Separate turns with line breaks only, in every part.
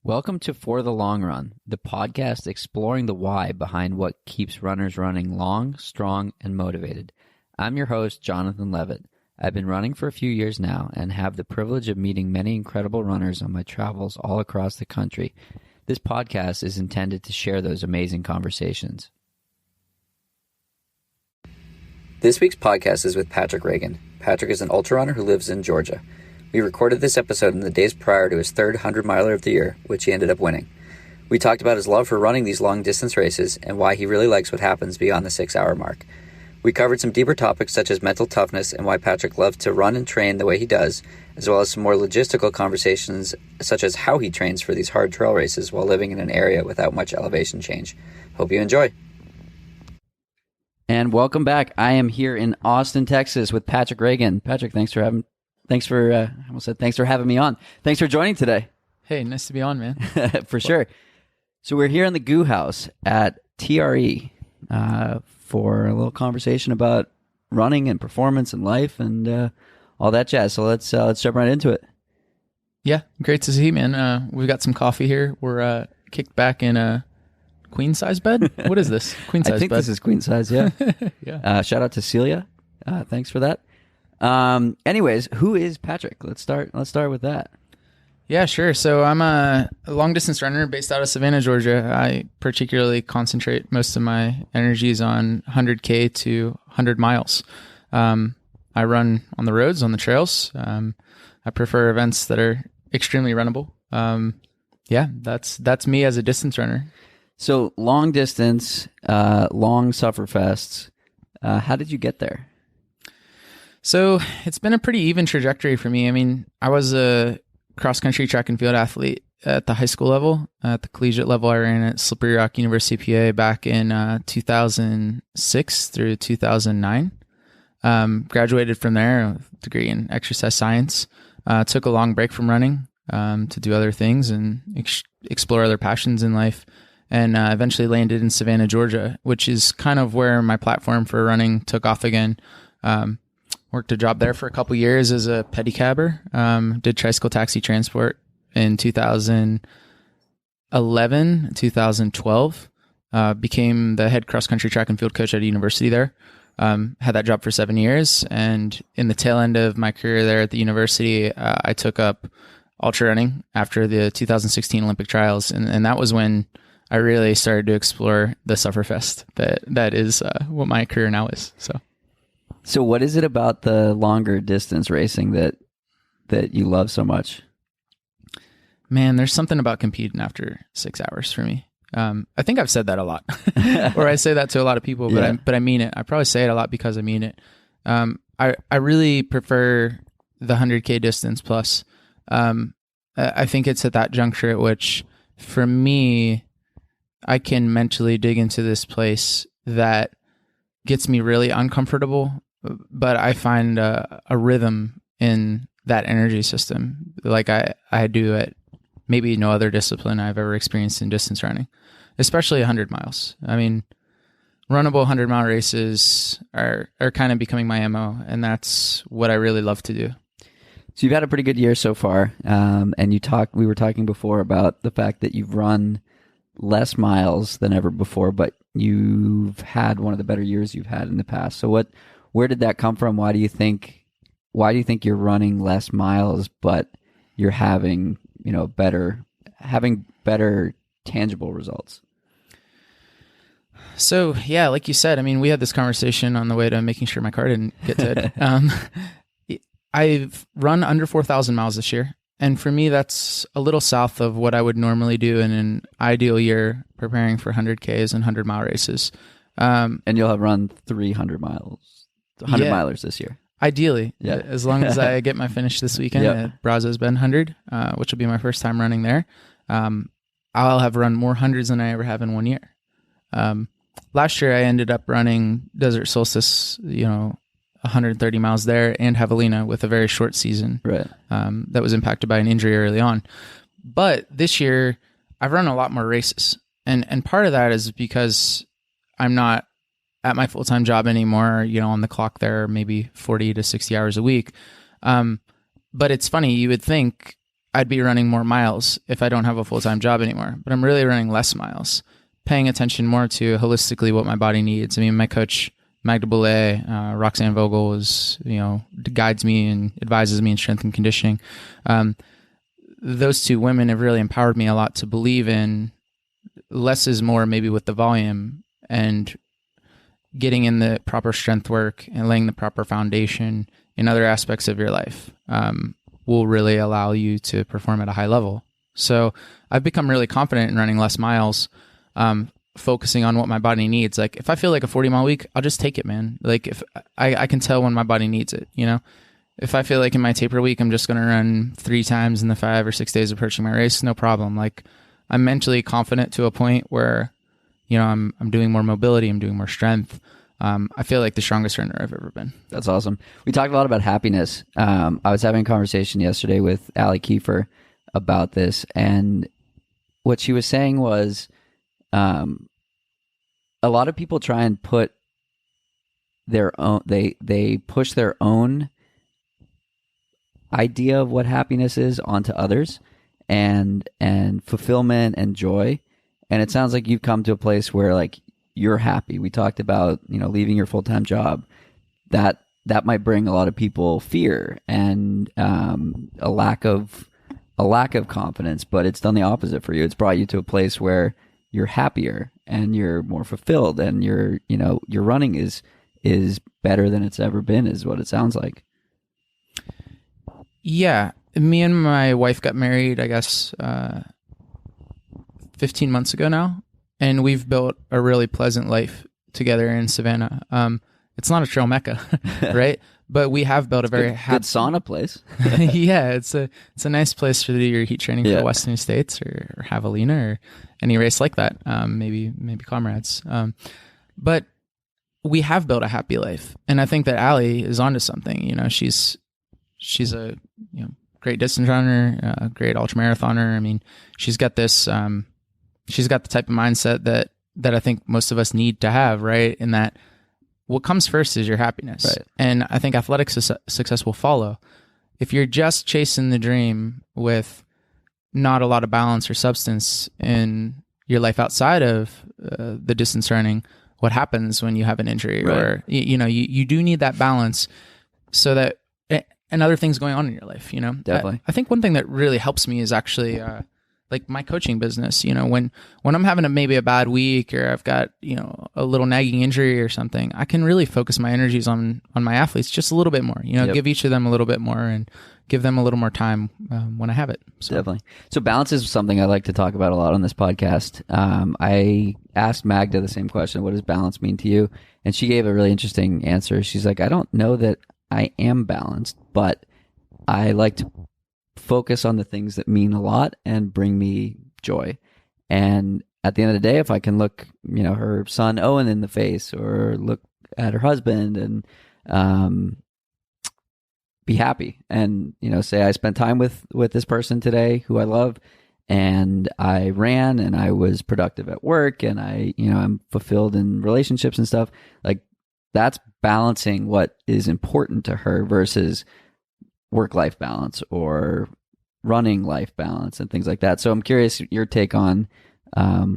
Welcome to For the Long Run, the podcast exploring the why behind what keeps runners running long, strong, and motivated. I'm your host, Jonathan Levitt. I've been running for a few years now and have the privilege of meeting many incredible runners on my travels all across the country. This podcast is intended to share those amazing conversations. This week's podcast is with Patrick Reagan. Patrick is an ultra runner who lives in Georgia. We recorded this episode in the days prior to his third 100-miler of the year, which he ended up winning. We talked about his love for running these long-distance races and why he really likes what happens beyond the 6-hour mark. We covered some deeper topics such as mental toughness and why Patrick loves to run and train the way he does, as well as some more logistical conversations such as how he trains for these hard trail races while living in an area without much elevation change. Hope you enjoy. And welcome back. I am here in Austin, Texas with Patrick Reagan. Patrick, thanks for having me on. Thanks for joining today.
Hey, nice to be on, man.
For sure. So we're here in the Goo House at TRE for a little conversation about running and performance and life and all that jazz. So let's jump right into it.
Yeah, great to see you, man. We've got some coffee here. We're kicked back in a queen size bed. What is this? Queen size bed.
I think this is queen size. Yeah.
Yeah.
Shout out to Celia. Thanks for that. Anyways, who is Patrick? Let's start with that.
Yeah, sure. So I'm a long distance runner based out of Savannah, Georgia. I particularly concentrate most of my energies on 100K to 100 miles. I run on the roads, on the trails. I prefer events that are extremely runnable. Yeah, that's me as a distance runner.
So long distance, long sufferfests. How did you get there?
So it's been a pretty even trajectory for me. I mean, I was a cross-country track and field athlete at the high school level. At the collegiate level, I ran at Slippery Rock University, PA back in 2006 through 2009. Graduated from there with a degree in exercise science. Took a long break from running to do other things and explore other passions in life. And eventually landed in Savannah, Georgia, which is kind of where my platform for running took off again. Worked a job there for a couple years as a pedicabber. Did tricycle taxi transport in 2011, 2012. Became the head cross-country track and field coach at a university there. Had that job for 7 years. And in the tail end of my career there at the university, I took up ultra running after the 2016 Olympic trials. And that was when I really started to explore the Sufferfest. That is what my career now is.
So what is it about the longer distance racing that you love so much?
Man, there's something about competing after 6 hours for me. I think I've said that a lot, or I say that to a lot of people, but I mean it. I probably say it a lot because I mean it. I really prefer the 100K distance plus. I think it's at that juncture at which, for me, I can mentally dig into this place that gets me really uncomfortable, but I find a rhythm in that energy system like I do at maybe no other discipline I've ever experienced in distance running, especially 100 miles. I mean, runnable 100-mile races are kind of becoming my MO, and that's what I really love to do.
So you've had a pretty good year so far, and we were talking before about the fact that you've run less miles than ever before, but you've had one of the better years you've had in the past. So where did that come from? Why do you think you're running less miles, but you're having better tangible results?
So yeah, like you said, I mean, we had this conversation on the way to making sure my car didn't get dead. I've run under 4,000 miles this year. And for me, that's a little south of what I would normally do in an ideal year preparing for 100Ks and 100-mile races.
And you'll have run 300 miles, 100 milers this year.
Ideally, yeah. As long as I get my finish this weekend at Brazos Bend 100, which will be my first time running there. I'll have run more hundreds than I ever have in 1 year. Last year, I ended up running Desert Solstice, 130 miles there, and Javelina with a very short season.
Right.
That was impacted by an injury early on. But this year, I've run a lot more races. And part of that is because I'm not at my full-time job anymore, on the clock there, maybe 40 to 60 hours a week. But it's funny, you would think I'd be running more miles if I don't have a full-time job anymore, but I'm really running less miles, paying attention more to holistically what my body needs. I mean, my coach, Magda Boulay, Roxanne Vogel guides me and advises me in strength and conditioning. Those two women have really empowered me a lot to believe in less is more, maybe with the volume, and getting in the proper strength work and laying the proper foundation in other aspects of your life will really allow you to perform at a high level. So I've become really confident in running less miles, focusing on what my body needs. Like if I feel like a 40-mile week, I'll just take it, man. Like if I can tell when my body needs it, If I feel like in my taper week, I'm just going to run 3 times in the 5 or 6 days approaching my race, no problem. Like I'm mentally confident to a point where, I'm doing more mobility, I'm doing more strength. I feel like the strongest runner I've ever been.
That's awesome. We talked a lot about happiness. I was having a conversation yesterday with Allie Kiefer about this, and what she was saying was a lot of people try and put their own, they push their own idea of what happiness is onto others, and fulfillment and joy. And it sounds like you've come to a place where like you're happy. We talked about, leaving your full-time job. That might bring a lot of people fear and a lack of confidence, but it's done the opposite for you. It's brought you to a place where you're happier and you're more fulfilled, and your running is better than it's ever been, is what it sounds like.
Yeah. Me and my wife got married, I guess, 15 months ago now, and we've built a really pleasant life together in Savannah. It's not a trail mecca, right? But we have built a very
good sauna place.
Yeah, it's a nice place to do your heat training for the Western States or Javelina or any race like that. Maybe comrades. But we have built a happy life, and I think that Allie is onto something. She's a great distance runner, a great ultramarathoner. I mean, she's got this. She's got the type of mindset that I think most of us need to have, right? In that, what comes first is your happiness, right? And I think athletic success will follow. If you're just chasing the dream with not a lot of balance or substance in your life outside of the distance running, what happens when you have an injury, right? Or you do need that balance so that and other things going on in your life.
Definitely.
I think one thing that really helps me is actually like my coaching business. When I'm having maybe a bad week, or I've got a little nagging injury or something, I can really focus my energies on my athletes just a little bit more. Give each of them a little bit more and give them a little more time when I have it. So.
Definitely. So balance is something I like to talk about a lot on this podcast. I asked Magda the same question: what does balance mean to you? And she gave a really interesting answer. She's like, I don't know that I am balanced, but I like to focus on the things that mean a lot and bring me joy. And at the end of the day, if I can look, her son Owen in the face, or look at her husband and be happy, and say I spent time with this person today who I love, and I ran, and I was productive at work, and I'm fulfilled in relationships and stuff. Like, that's balancing what is important to her versus work-life balance or running life balance and things like that. So I'm curious your take on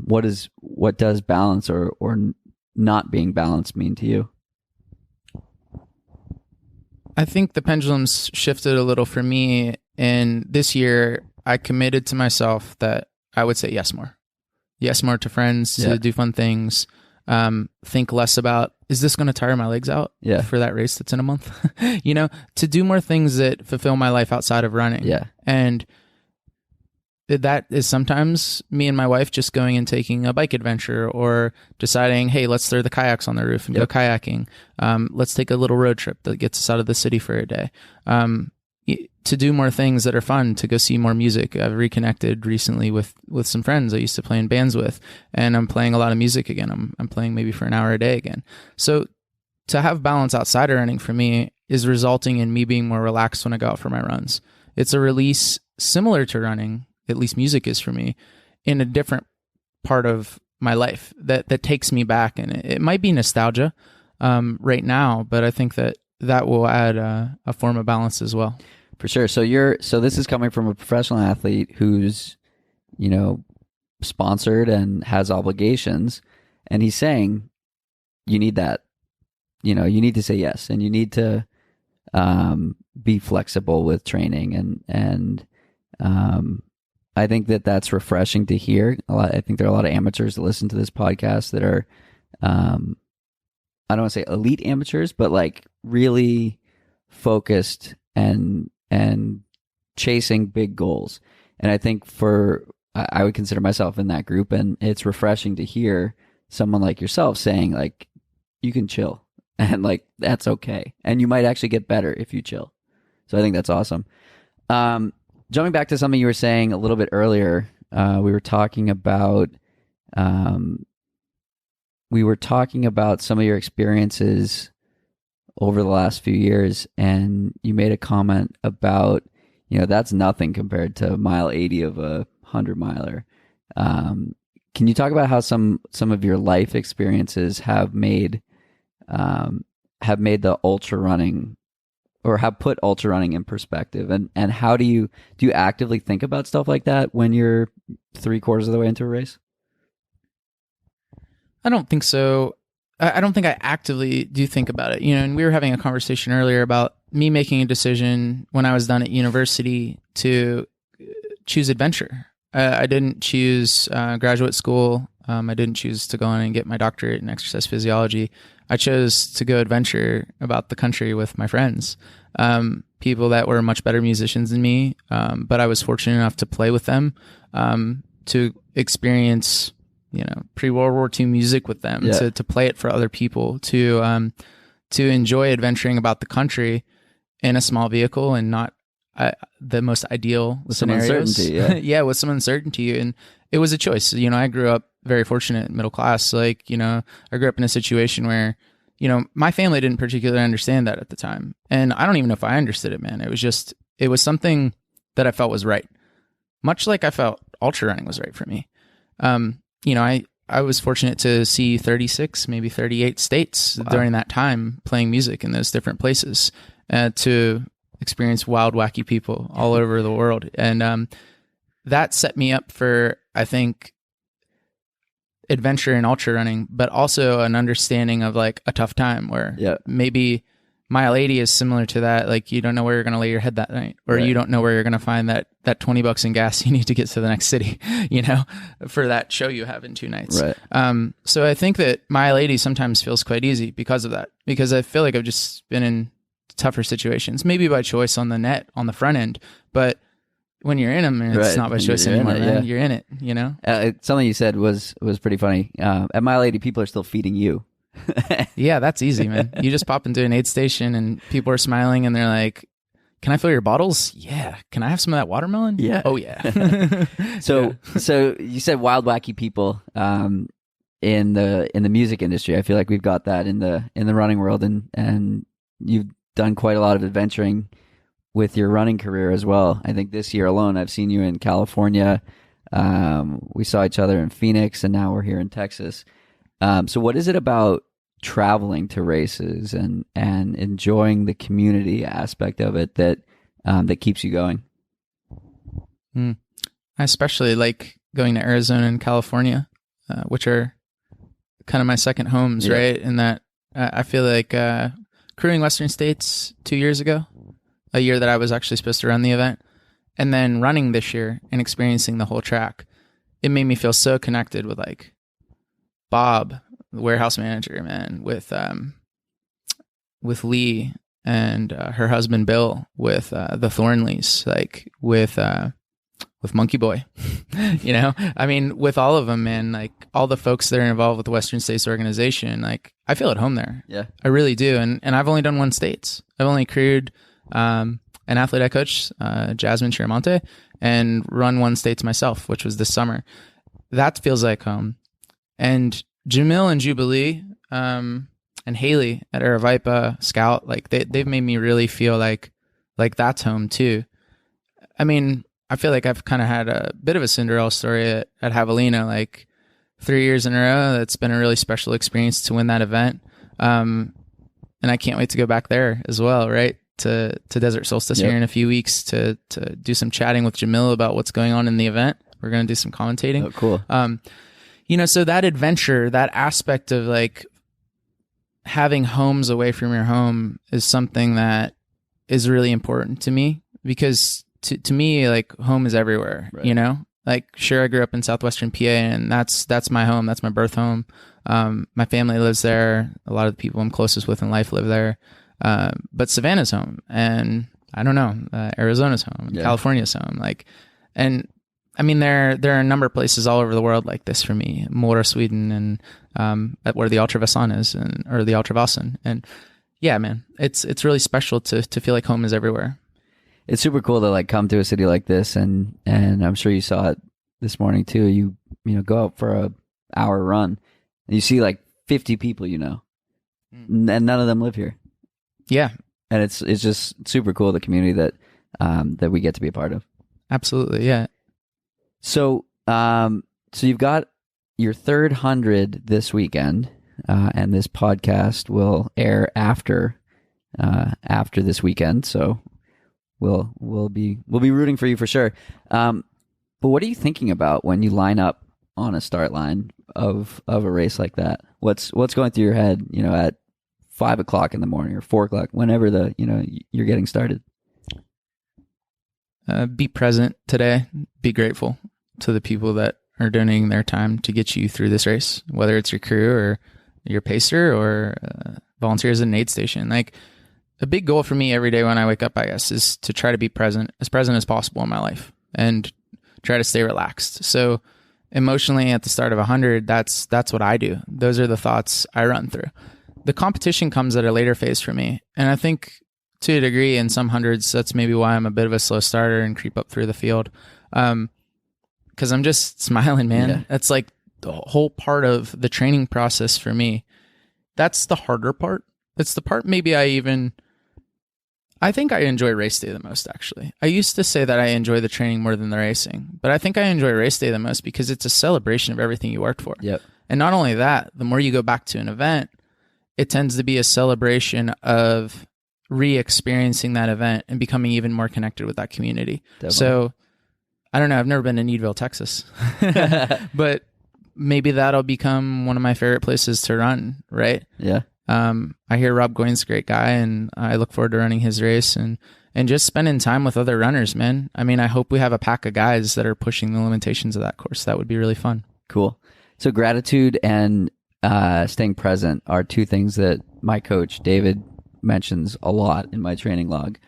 what does balance or not being balanced mean to you?
I think the pendulum's shifted a little for me, and this year I committed to myself that I would say yes more to friends, to do fun things. Think less about, is this going to tire my legs out for that race that's in a month? To do more things that fulfill my life outside of running. Yeah. And that is sometimes me and my wife just going and taking a bike adventure, or deciding, hey, let's throw the kayaks on the roof and go kayaking. Let's take a little road trip that gets us out of the city for a day. To do more things that are fun, to go see more music. I've reconnected recently with some friends I used to play in bands with, and I'm playing a lot of music again. I'm playing maybe for an hour a day again. So to have balance outside of running for me is resulting in me being more relaxed when I go out for my runs. It's a release similar to running, at least music is for me, in a different part of my life that takes me back. And it might be nostalgia right now, but I think that will add a form of balance as well.
For sure. So this is coming from a professional athlete who's, sponsored and has obligations, and he's saying you need that. You need to say yes, and you need to be flexible with training, and I think that's refreshing to hear. I think there are a lot of amateurs that listen to this podcast that are, I don't want to say elite amateurs, but like really focused and chasing big goals. And I think I would consider myself in that group, and it's refreshing to hear someone like yourself saying like, you can chill, and like, that's okay. And you might actually get better if you chill. So I think that's awesome. Jumping back to something you were saying a little bit earlier, we were talking about some of your experiences over the last few years, and you made a comment about, that's nothing compared to mile 80 of a 100-miler. Can you talk about how some of your life experiences have made the ultra running, or have put ultra running in perspective, and how do you actively think about stuff like that when you're 3/4 of the way into a race?
I don't think so. I don't think I actively do think about it. And we were having a conversation earlier about me making a decision when I was done at university to choose adventure. I didn't choose graduate school. I didn't choose to go on and get my doctorate in exercise physiology. I chose to go adventure about the country with my friends, people that were much better musicians than me, but I was fortunate enough to play with them, to experience pre-World War II music with them, to play it for other people, to enjoy adventuring about the country in a small vehicle and not the most ideal scenarios.
Some uncertainty,
with some uncertainty. And it was a choice. I grew up very fortunate, middle class. I grew up in a situation where, my family didn't particularly understand that at the time. And I don't even know if I understood it, man. It was something that I felt was right. Much like I felt ultra running was right for me. I was fortunate to see 36, maybe 38 states during that time playing music in those different places, to experience wild, wacky people all over the world. And that set me up for, I think, adventure in ultra running, but also an understanding of like a tough time where maybe mile 80 is similar to that. Like, you don't know where you're going to lay your head that night, or you don't know where you're going to find that $20 in gas you need to get to the next city, for that show you have in 2 nights.
Right.
So I think that mile 80 sometimes feels quite easy because of that, because I feel like I've just been in tougher situations, maybe by choice on the front end, but when you're in them, it's not by choice anymore, man. You're in it,
something you said was pretty funny. At mile 80, people are still feeding you.
Yeah, that's easy, man. You just pop into an aid station and people are smiling and they're like, "Can I fill your bottles?" "Yeah." "Can I have some of that watermelon?"
"Yeah."
"Oh yeah."
So you said wild, wacky people in the music industry. I feel like we've got that in the running world, and you've done quite a lot of adventuring with your running career as well. I think this year alone, I've seen you in California. We saw each other in Phoenix, and now we're here in Texas. So what is it about traveling to races and enjoying the community aspect of it that keeps you going?
I especially like going to Arizona and California, which are kind of my second homes, right? And that I feel like crewing Western States 2 years ago, a year that I was actually supposed to run the event, and then running this year and experiencing the whole track, it made me feel so connected with like Bob, the warehouse manager, man, with Lee and her husband Bill, with the Thornleys, like with Monkey Boy, I mean, with all of them, man, like all the folks that are involved with the Western States organization, like I feel at home there.
Yeah,
I really do. And I've only done 1 States. I've only crewed an athlete I coach, Jasmine Chiramonte, and run 1 States myself, which was this summer. That feels like home. And Jamil and Jubilee, and Haley at Aravaipa Scout, like they've made me really feel like that's home too. I mean, I feel like I've kind of had a bit of a Cinderella story at Javelina, like 3 years in a row. That's been a really special experience to win that event. And I can't wait to go back there as well, right? To Desert Solstice here in a few weeks to do some chatting with Jamil about what's going on in the event. We're going to do some commentating.
Oh, cool.
So that adventure, that aspect of like having homes away from your home is something that is really important to me, because to me, like, home is everywhere, right. Like, sure, I grew up in Southwestern PA, and that's my home. That's my birth home. My family lives there. A lot of the people I'm closest with in life live there. But Savannah's home, and I don't know, Arizona's home, and California's home. Like, and I mean, there are a number of places all over the world like this for me. Mora, Sweden, and where the Ultravasan is, or the Ultravasan. And yeah, man, it's really special to feel like home is everywhere.
It's super cool to like come to a city like this, and I'm sure you saw it this morning too. You go out for a hour run, and you see like 50 people, and none of them live here.
Yeah,
and it's just super cool, the community that we get to be a part of.
Absolutely, yeah.
So you've got your third 100 this weekend, and this podcast will air after this weekend. So we'll be rooting for you for sure. But what are you thinking about when you line up on a start line of a race like that? What's going through your head, at 5 o'clock in the morning or 4 o'clock, whenever you're getting started?
Be present today. Be grateful to the people that are donating their time to get you through this race, whether it's your crew or your pacer or volunteers at an aid station. Like, a big goal for me every day when I wake up, I guess, is to try to be present as possible in my life and try to stay relaxed. So emotionally at the start of 100, that's what I do. Those are the thoughts I run through. The competition comes at a later phase for me. And I think to a degree in some hundreds, that's maybe why I'm a bit of a slow starter and creep up through the field. Cause I'm just smiling, man. Yeah. That's like the whole part of the training process for me. That's the harder part. It's the part maybe I think I enjoy race day the most, actually. I used to say that I enjoy the training more than the racing, but I think I enjoy race day the most because it's a celebration of everything you worked for.
Yep.
And not only that, the more you go back to an event, it tends to be a celebration of re-experiencing that event and becoming even more connected with that community. Definitely. So, I don't know, I've never been to Needville, Texas, but maybe that'll become one of my favorite places to run, right?
Yeah.
I hear Rob Goyne's a great guy, and I look forward to running his race and just spending time with other runners, man. I mean, I hope we have a pack of guys that are pushing the limitations of that course. That would be really fun. Cool.
So gratitude and staying present are two things that my coach, David, mentions a lot in my training log.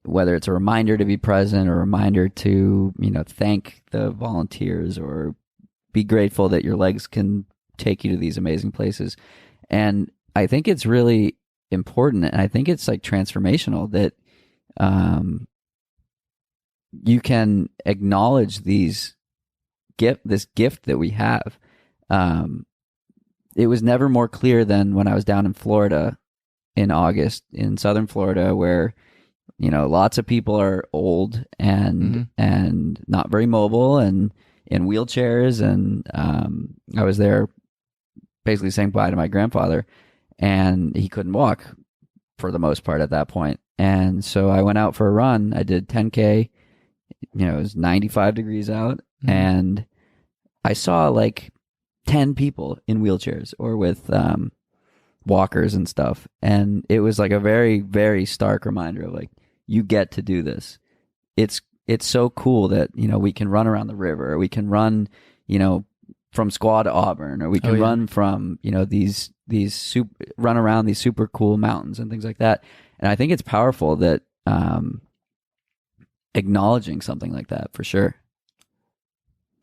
Whether it's a reminder to be present or a reminder to, thank the volunteers or be grateful that your legs can take you to these amazing places. And I think it's really important, and I think it's like transformational that you can acknowledge this gift that we have. It was never more clear than when I was down in Florida in August, in southern Florida, where lots of people are old and not very mobile and in wheelchairs, and I was there basically saying bye to my grandfather, and he couldn't walk for the most part at that point. And so I went out for a run. I did 10K. It was 95 degrees out, and I saw like 10 people in wheelchairs or with walkers and stuff. And it was like a very, very stark reminder of like, you get to do this. It's so cool that, we can run around the river, or we can run, from Squaw to Auburn, or we can run from, run around these super cool mountains and things like that. And I think it's powerful that acknowledging something like that, for sure.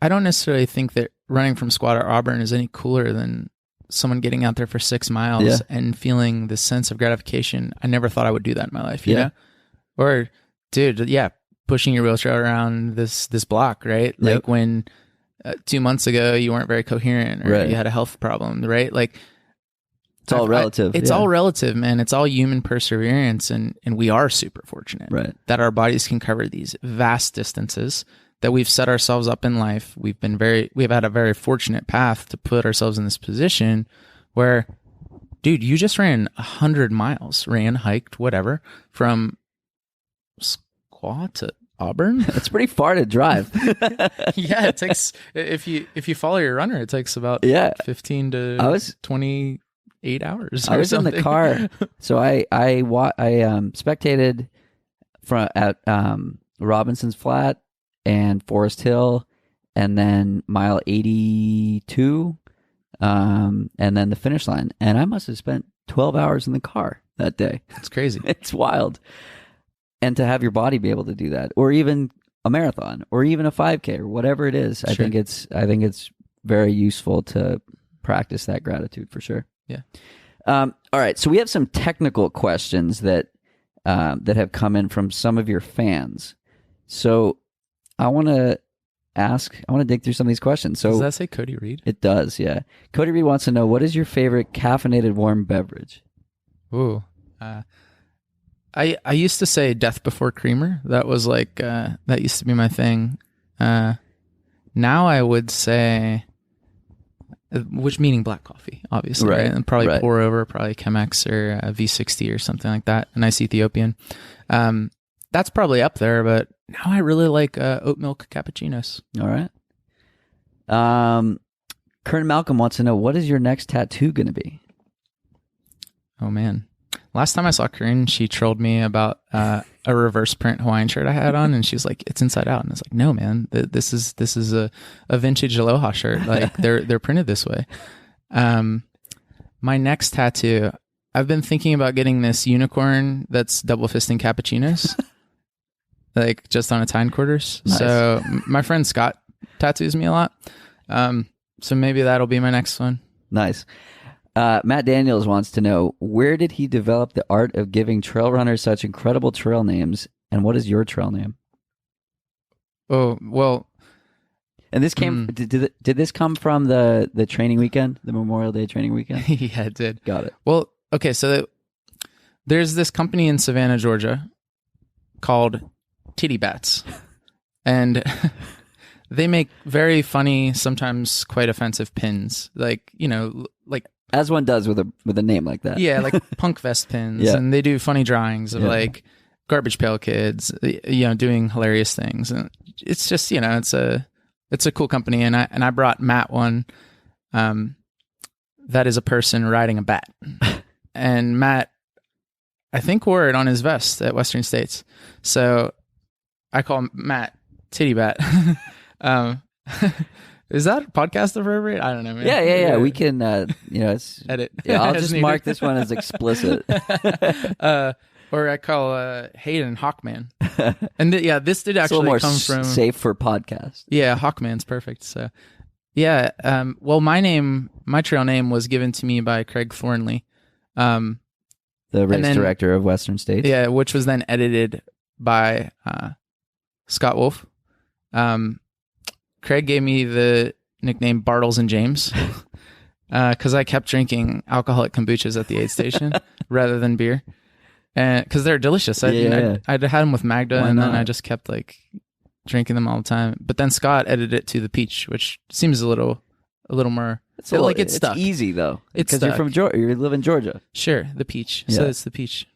I don't necessarily think that running from Squaw to Auburn is any cooler than someone getting out there for 6 miles and feeling this sense of gratification. I never thought I would do that in my life, you know? Or, dude, pushing your wheelchair around this block, right? Like when 2 months ago you weren't very coherent, or you had a health problem, right? Like,
it's all relative.
It's all relative, man. It's all human perseverance, and we are super fortunate that our bodies can cover these vast distances, that we've set ourselves up in life. We've had a very fortunate path to put ourselves in this position where, dude, you just ran 100 miles, hiked, whatever, from Squaw to Auburn.
It's pretty far to drive.
Yeah, it takes, if you follow your runner, it takes about 15 to 28 hours.
I was in the car, so I spectated at Robinson's Flat and Forest Hill, and then mile 82, and then the finish line. And I must have spent 12 hours in the car that day.
It's crazy.
It's wild. And to have your body be able to do that, or even a marathon, or even a 5K, or whatever it is, sure. I think it's very useful to practice that gratitude for sure.
Yeah.
All right. So we have some technical questions that have come in from some of your fans. So I want to dig through some of these questions. So
does that say Cody Reed?
It does. Yeah. Cody Reed wants to know, what is your favorite caffeinated warm beverage?
Ooh. I used to say Death Before Creamer. That was like, that used to be my thing. Now I would say, which meaning black coffee, obviously, right? And probably pour over, probably Chemex or V60 or something like that. A nice Ethiopian. That's probably up there, but now I really like oat milk cappuccinos.
All right. Kern Malcolm wants to know, what is your next tattoo going to be?
Oh, man. Last time I saw Corinne, she trolled me about a reverse print Hawaiian shirt I had on, and she was like, "It's inside out." And I was like, "No, man, this is a vintage Aloha shirt. Like they're printed this way." My next tattoo, I've been thinking about getting this unicorn that's double fisting cappuccinos, like just on its hindquarters. Nice. So my friend Scott tattoos me a lot, so maybe that'll be my next one.
Nice. Matt Daniels wants to know, where did he develop the art of giving trail runners such incredible trail names, and what is your trail name?
Oh, well.
And this came, did this come from the training weekend, the Memorial Day training weekend?
Yeah, it did.
Got it.
Well, okay, so there's this company in Savannah, Georgia called Titty Bats, and they make very funny, sometimes quite offensive pins, like, like,
as one does with a name like that.
Yeah, like punk vest pins. Yeah. And they do funny drawings of like Garbage Pail Kids, doing hilarious things. And it's just, it's a cool company. And I brought Matt one that is a person riding a bat. And Matt, I think, wore it on his vest at Western States. So I call Matt Titty Bat. Is that podcast appropriate? I don't know, man.
Yeah. We can, it's
edit.
Yeah, I'll just mark this one as explicit.
Or I call Hayden Hawkman. And this did actually come from
safe for podcast.
Yeah, Hawkman's perfect. So, yeah. Well, my trail name was given to me by Craig Thornley,
the race director of Western States.
Yeah, which was then edited by Scott Wolf. Craig gave me the nickname Bartles and James because I kept drinking alcoholic kombuchas at the aid station rather than beer, and because they're delicious. I'd had them with Magda, and then I just kept like drinking them all the time. But then Scott edited it to the peach, which seems a little more. It's stuck.
It's easy though,
because
you're from Georgia. You live in Georgia.
Sure, the peach. Yeah. So it's the peach.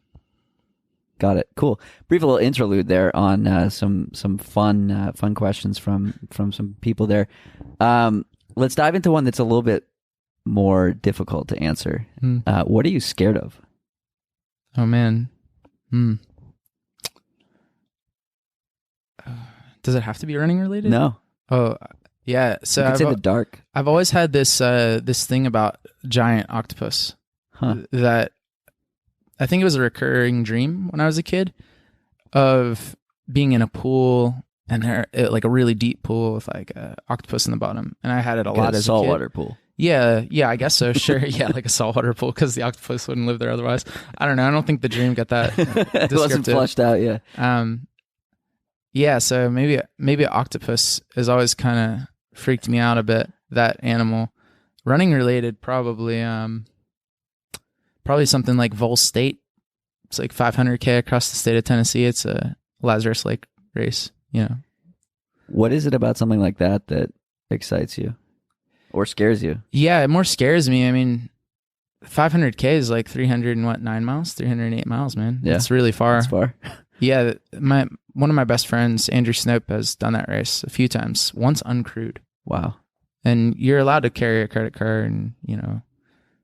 Got it. Cool. Brief little interlude there on some fun questions from some people there. Let's dive into one that's a little bit more difficult to answer. What are you scared of?
Oh man. Does it have to be running related?
No.
Oh yeah. So
it's in the dark.
I've always had this thing about giant octopus that. I think it was a recurring dream when I was a kid of being in a pool and like a really deep pool with like a octopus in the bottom. And I had it a lot as a kid.
Saltwater pool.
Yeah, I guess so. Sure. Yeah, like a saltwater pool because the octopus wouldn't live there otherwise. I don't know. I don't think the dream got that
descriptive. It wasn't flushed out, yeah.
Yeah, so maybe an octopus has always kind of freaked me out a bit, that animal. Running related, probably something like Vol State. It's like 500K across the state of Tennessee. It's a Lazarus Lake race,
What is it about something like that that excites you or scares you?
Yeah, it more scares me. I mean, 500K is like 9 miles, 308 miles, man.
Yeah.
It's really far.
It's far.
Yeah. One of my best friends, Andrew Snope, has done that race a few times, once uncrewed.
Wow.
And you're allowed to carry a credit card and,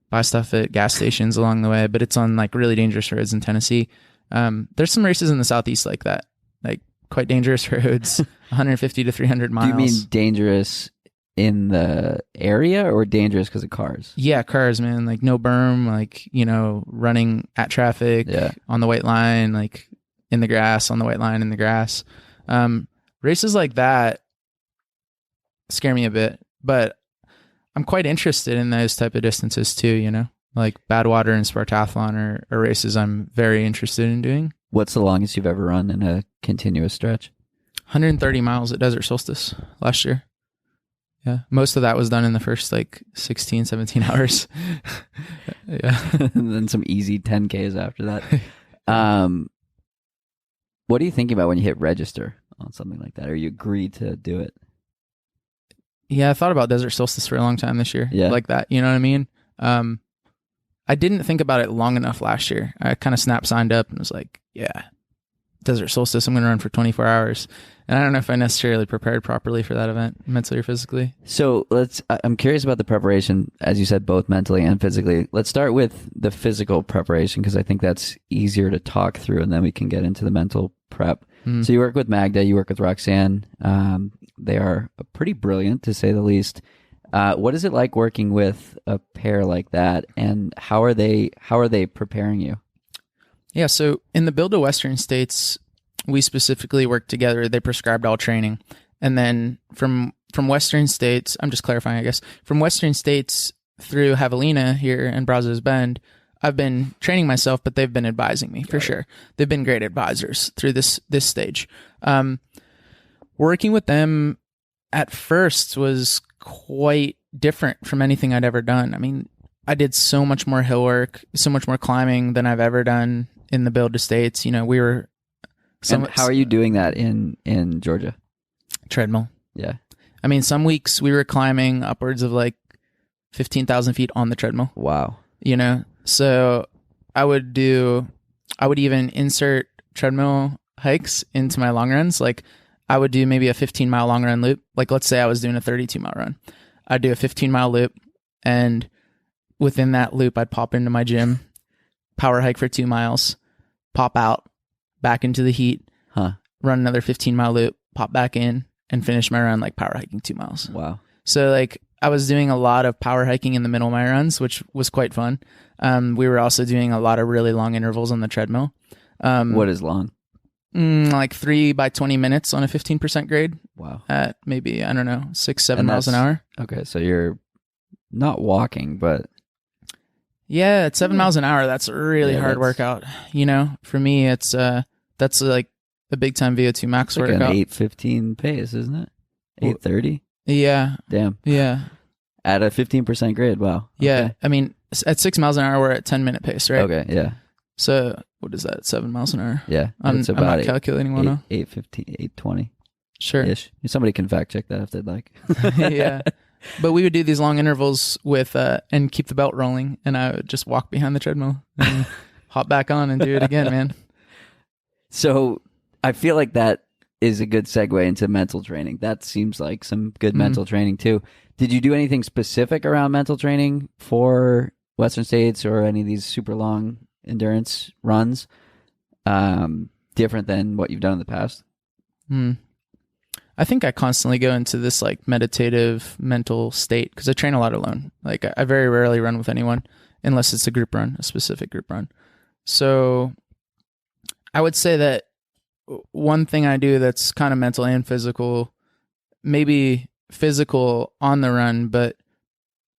buy stuff at gas stations along the way, but it's on like really dangerous roads in Tennessee. There's some races in the Southeast like that, like quite dangerous roads, 150 to 300 miles.
Do you mean dangerous in the area or dangerous because of cars?
Yeah, cars, man. Like no berm, like, running at traffic on the white line, like in the grass, on the white line in the grass. Races like that scare me a bit, but I'm quite interested in those type of distances too, like Badwater and Spartathlon are races I'm very interested in doing.
What's the longest you've ever run in a continuous stretch?
130 miles at Desert Solstice last year. Yeah. Most of that was done in the first like 16, 17 hours. Yeah.
And then some easy 10Ks after that. What are you thinking about when you hit register on something like that? Or you agree to do it?
Yeah, I thought about Desert Solstice for a long time this year.
Yeah.
Like that, you know what I mean? I didn't think about it long enough last year. I kind of signed up and was like, yeah, Desert Solstice, I'm going to run for 24 hours. And I don't know if I necessarily prepared properly for that event, mentally or physically.
So I'm curious about the preparation, as you said, both mentally and physically. Let's start with the physical preparation, because I think that's easier to talk through, and then we can get into the mental prep. So you work with Magda, you work with Roxanne. They are pretty brilliant, to say the least. What is it like working with a pair like that, and how are they preparing you?
Yeah, so in the Build to Western States, we specifically worked together. They prescribed all training. And then from Western States, I'm just clarifying, I guess, from Western States through Javelina here in Brazos Bend, I've been training myself, but they've been advising me for sure. They've been great advisors through this stage. Working with them at first was quite different from anything I'd ever done. I mean, I did so much more hill work, so much more climbing than I've ever done in the Build to States. We were...
how are you doing that in Georgia?
Treadmill.
Yeah. I
mean, some weeks we were climbing upwards of like 15,000 feet on the treadmill.
Wow.
So I would even insert treadmill hikes into my long runs. Like I would do maybe a 15-mile long run loop. Like let's say I was doing a 32-mile run. I'd do a 15-mile loop, and within that loop, I'd pop into my gym, power hike for 2 miles, pop out, back into the heat, run another 15-mile loop, pop back in, and finish my run like power hiking 2 miles.
Wow.
So like I was doing a lot of power hiking in the middle of my runs, which was quite fun. We were also doing a lot of really long intervals on the treadmill.
What is long?
Like 3 by 20 minutes on a 15% grade.
Wow.
At maybe, 6-7 miles an hour.
Okay. So you're not walking, but...
Yeah, at 7 miles an hour, that's a really hard workout. For me, it's that's like a big time VO2 max
like
workout.
An 8:15 pace, isn't it? 8:30.
Yeah.
Damn.
Yeah.
At a 15% grade. Wow.
Yeah.
Okay.
I mean, at 6 miles an hour, we're at 10-minute pace, right?
Okay. Yeah.
So what is that? 7 miles an hour.
Yeah.
I'm not calculating one now.
8:15, 8:20.
Sure.
Ish. Somebody can fact check that if they'd like.
Yeah. But we would do these long intervals with and keep the belt rolling, and I would just walk behind the treadmill and hop back on and do it again, man.
So I feel like that is a good segue into mental training. That seems like some good mental training too. Did you do anything specific around mental training for Western States or any of these super long endurance runs, different than what you've done in the past?
I think I constantly go into this like meditative mental state because I train a lot alone. Like I very rarely run with anyone unless it's a group run, a specific group run. So I would say that one thing I do that's kind of mental and physical, maybe physical on the run, but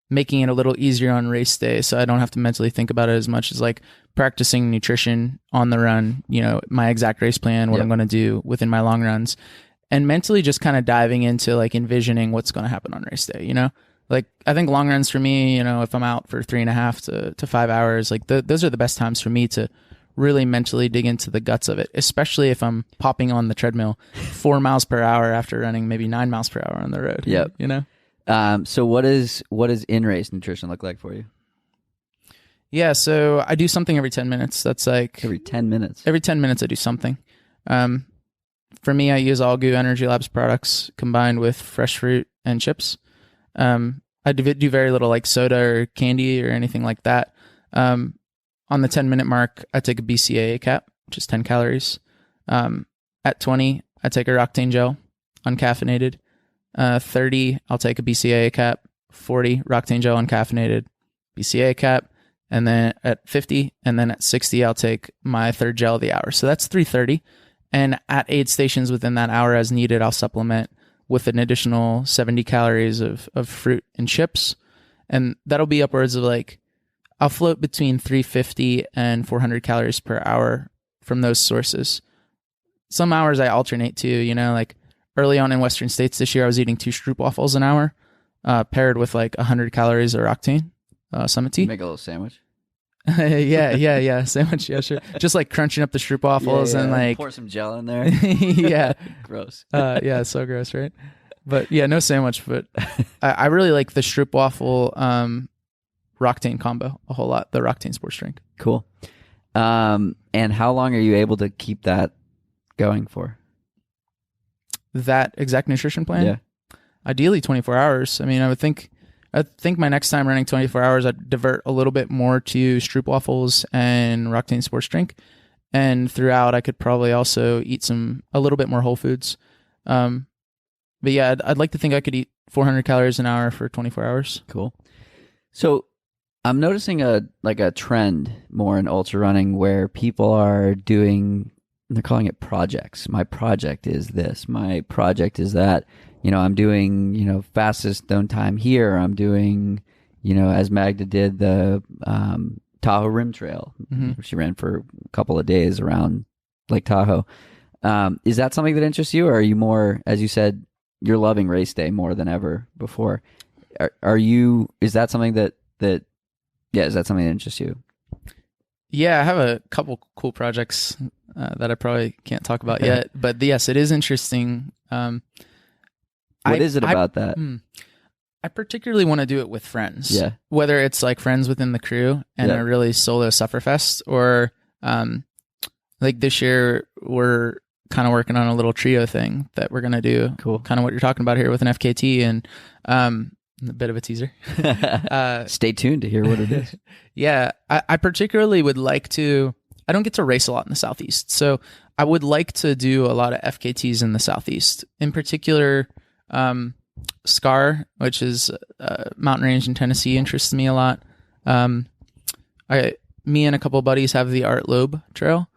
making it a little easier on race day so I don't have to mentally think about it as much, as like practicing nutrition on the run, my exact race plan, what I'm going to do within my long runs. And mentally just kind of diving into like envisioning what's going to happen on race day, Like I think long runs for me, if I'm out for 3.5 to 5 hours, like those are the best times for me to really mentally dig into the guts of it, especially if I'm popping on the treadmill 4 miles per hour after running maybe 9 miles per hour on the road.
Yep.
You know?
So what does in-race nutrition look like for you?
Yeah, so I do something every 10 minutes. That's like...
Every 10 minutes?
Every 10 minutes I do something. For me, I use All Goo Energy Labs products combined with fresh fruit and chips. I do very little like soda or candy or anything like that. On the 10-minute mark, I take a BCAA cap, which is 10 calories. At 20, I take a Roctane gel, uncaffeinated. 30, I'll take a BCAA cap. 40, Roctane gel, uncaffeinated, BCAA cap. And then at 50, and then at 60, I'll take my third gel of the hour. So that's 330. And at aid stations within that hour as needed, I'll supplement with an additional 70 calories of fruit and chips. And that'll be upwards of like, I'll float between 350 and 400 calories per hour from those sources. Some hours I alternate too, you know, like early on in Western States this year, I was eating 2 stroopwafels an hour, paired with like 100 calories of Roctane, Summit tea.
Make a little sandwich.
yeah. Sandwich, yeah, sure. Just like crunching up the stroopwafels and like
pour some gel in there.
Yeah.
Gross.
Yeah, it's so gross, right? But yeah, no sandwich. But I really like the stroopwafel Roctane combo a whole lot. The Roctane sports drink.
Cool. And how long are you able to keep that going for?
That exact nutrition plan?
Yeah.
Ideally 24 hours. I mean, I think my next time running 24 hours, I'd divert a little bit more to stroopwafels and Roctane sports drink. And throughout, I could probably also eat a little bit more whole foods. But yeah, I'd like to think I could eat 400 calories an hour for 24 hours.
Cool. So I'm noticing a trend more in ultra running where people are doing, they're calling it projects. My project is this. My project is that. You know, I'm doing, fastest known time here. I'm doing, as Magda did, the Tahoe Rim Trail. Mm-hmm. She ran for a couple of days around Lake Tahoe. Is that something that interests you? Or are you more, as you said, you're loving race day more than ever before? Is that something that interests you? Yeah,
I have a couple cool projects that I probably can't talk about yet. But yes, it is interesting.
What is it about that?
I particularly want to do it with friends.
Yeah.
Whether it's like friends within the crew and a really solo sufferfest, or like this year we're kind of working on a little trio thing that we're gonna do.
Cool.
Kind of what you're talking about here with an FKT and a bit of a teaser.
Stay tuned to hear what it is.
Yeah, I particularly would like to. I don't get to race a lot in the Southeast, so I would like to do a lot of FKTs in the Southeast. In particular, SCAR, which is mountain range in Tennessee, interests me a lot. Me and a couple of buddies have the Art Loeb Trail.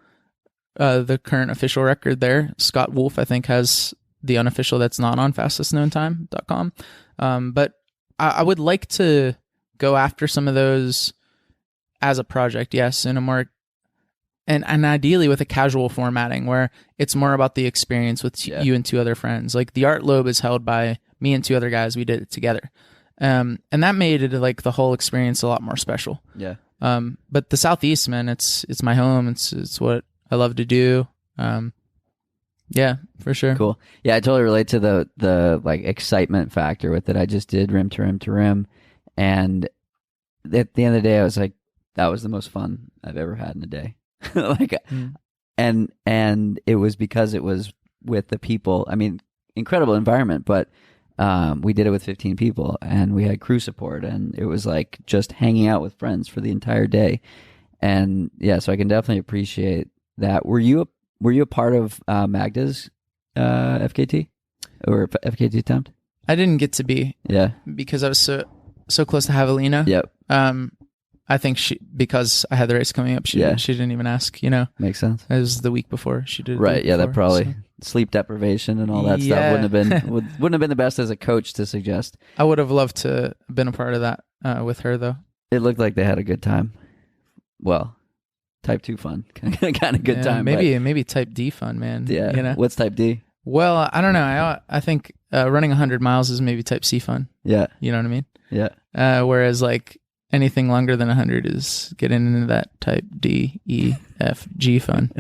The current official record there, Scott Wolf, I think, has the unofficial that's not on fastestknowntime.com. But I would like to go after some of those as a project, yes, in a more and ideally with a casual formatting where it's more about the experience with you and 2 other friends. Like the Art Loeb is held by me and 2 other guys. We did it together. And that made it like the whole experience a lot more special.
Yeah.
But the Southeast, man, it's my home. It's what I love to do. Yeah, for sure.
Cool. Yeah, I totally relate to the like excitement factor with it. I just did rim to rim to rim. And at the end of the day, I was like, that was the most fun I've ever had in a day. And it was because it was with the people. I mean, incredible environment, but we did it with 15 people and we had crew support and it was like just hanging out with friends for the entire day. And yeah, so I can definitely appreciate that. Were you a part of Magda's FKT or FKT attempt?
I didn't get to be.
Yeah.
Because I was so close to Javelina.
Yep.
I think because I had the race coming up, she didn't even ask,
Makes sense.
It was the week before she did.
Right. Yeah. That probably sleep deprivation and all that stuff wouldn't have been the best as a coach to suggest.
I would have loved to have been a part of that with her though.
It looked like they had a good time. Well, type 2 fun, kind of good time.
Maybe type D fun, man.
Yeah. What's type D?
Well, I don't know. I think running 100 miles is maybe type C fun.
Yeah.
You know what I mean?
Yeah.
Whereas like anything longer than 100 is getting into that type D, E, F, G fun.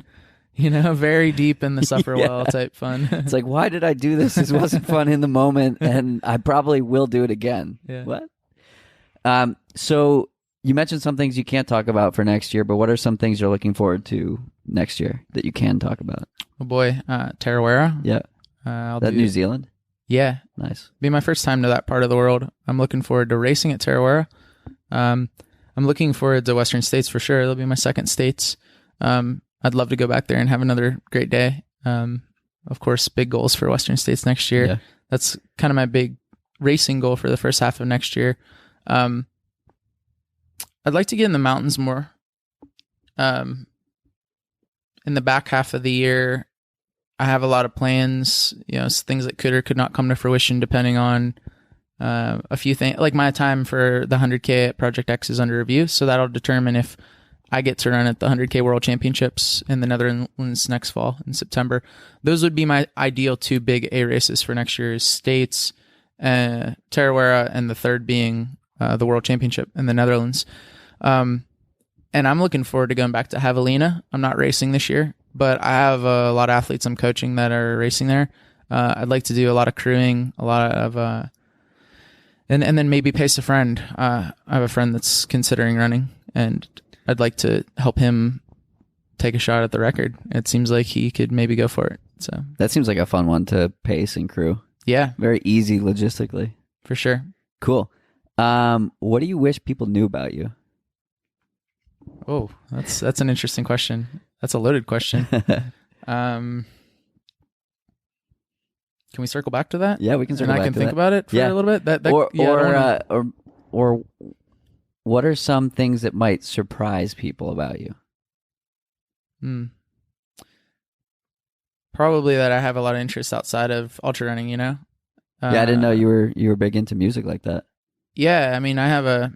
Very deep in the suffer well type fun.
It's like, why did I do this? This wasn't fun in the moment, and I probably will do it again.
Yeah.
What? So you mentioned some things you can't talk about for next year, but what are some things you're looking forward to next year that you can talk about?
Oh boy, Tarawera.
Yeah. New Zealand?
Yeah.
Nice.
Be my first time to that part of the world. I'm looking forward to racing at Tarawera. I'm looking forward to Western States for sure. It'll be my second States. I'd love to go back there and have another great day. Of course, big goals for Western States next year.
Yeah.
That's kind of my big racing goal for the first half of next year. I'd like to get in the mountains more. In the back half of the year, I have a lot of plans, things that could or could not come to fruition depending on a few things. Like my time for the 100K at Project X is under review, so that'll determine if I get to run at the 100K World Championships in the Netherlands next fall in September. Those would be my ideal 2 big A races for next year's States, Tarawera, and the third being the World Championship in the Netherlands. And I'm looking forward to going back to Javelina. I'm not racing this year, but I have a lot of athletes I'm coaching that are racing there. I'd like to do a lot of crewing, a lot of, and then maybe pace a friend. I have a friend that's considering running, and I'd like to help him take a shot at the record. It seems like he could maybe go for it. So
that seems like a fun one to pace and crew.
Yeah.
Very easy logistically.
For sure.
Cool. What do you wish people knew about you?
Oh, that's an interesting question. That's a loaded question. Can we circle back to that?
Yeah, we can circle back to that.
And I can think about it for a little bit.
Or what are some things that might surprise people about you?
Probably that I have a lot of interest outside of ultra running. Yeah,
I didn't know you were big into music like that.
Yeah, I mean, I have a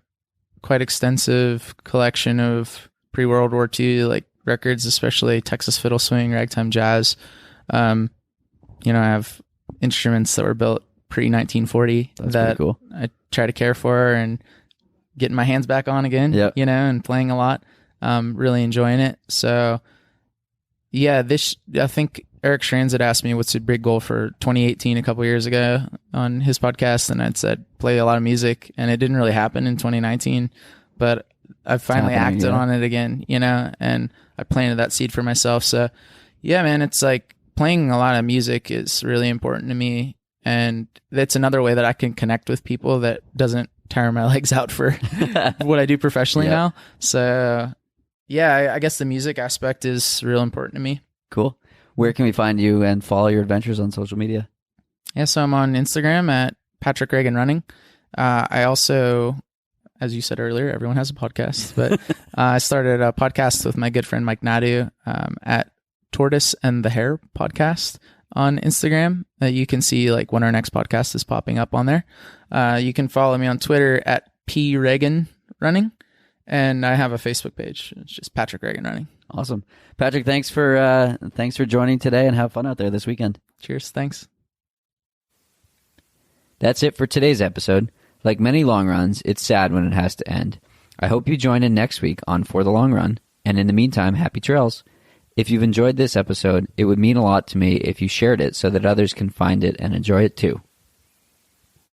quite extensive collection of pre-World War II records, especially Texas fiddle swing, ragtime jazz. I have instruments that were built pre-1940 that
cool.
I try to care for and getting my hands back on again.
Yep.
And playing a lot. Really enjoying it. So yeah, I think Eric Strands had asked me what's your big goal for 2018 a couple years ago on his podcast, and I'd said play a lot of music, and it didn't really happen in 2019, but I finally acted on it again, and I planted that seed for myself. So yeah, man, it's like playing a lot of music is really important to me, and that's another way that I can connect with people that doesn't tire my legs out for what I do professionally now. So yeah, I guess the music aspect is real important to me.
Cool. Where can we find you and follow your adventures on social media?
Yeah, so I'm on Instagram at Patrick Reagan Running. I also, as you said earlier, everyone has a podcast, but I started a podcast with my good friend Mike Nadu at Tortoise and the Hare podcast on Instagram. You can see when our next podcast is popping up on there. You can follow me on Twitter at P Reagan Running, and I have a Facebook page. It's just Patrick Reagan Running.
Awesome. Patrick, thanks for joining today, and have fun out there this weekend.
Cheers. Thanks.
That's it for today's episode. Like many long runs, it's sad when it has to end. I hope you join in next week on For the Long Run, and in the meantime, happy trails. If you've enjoyed this episode, it would mean a lot to me if you shared it so that others can find it and enjoy it too.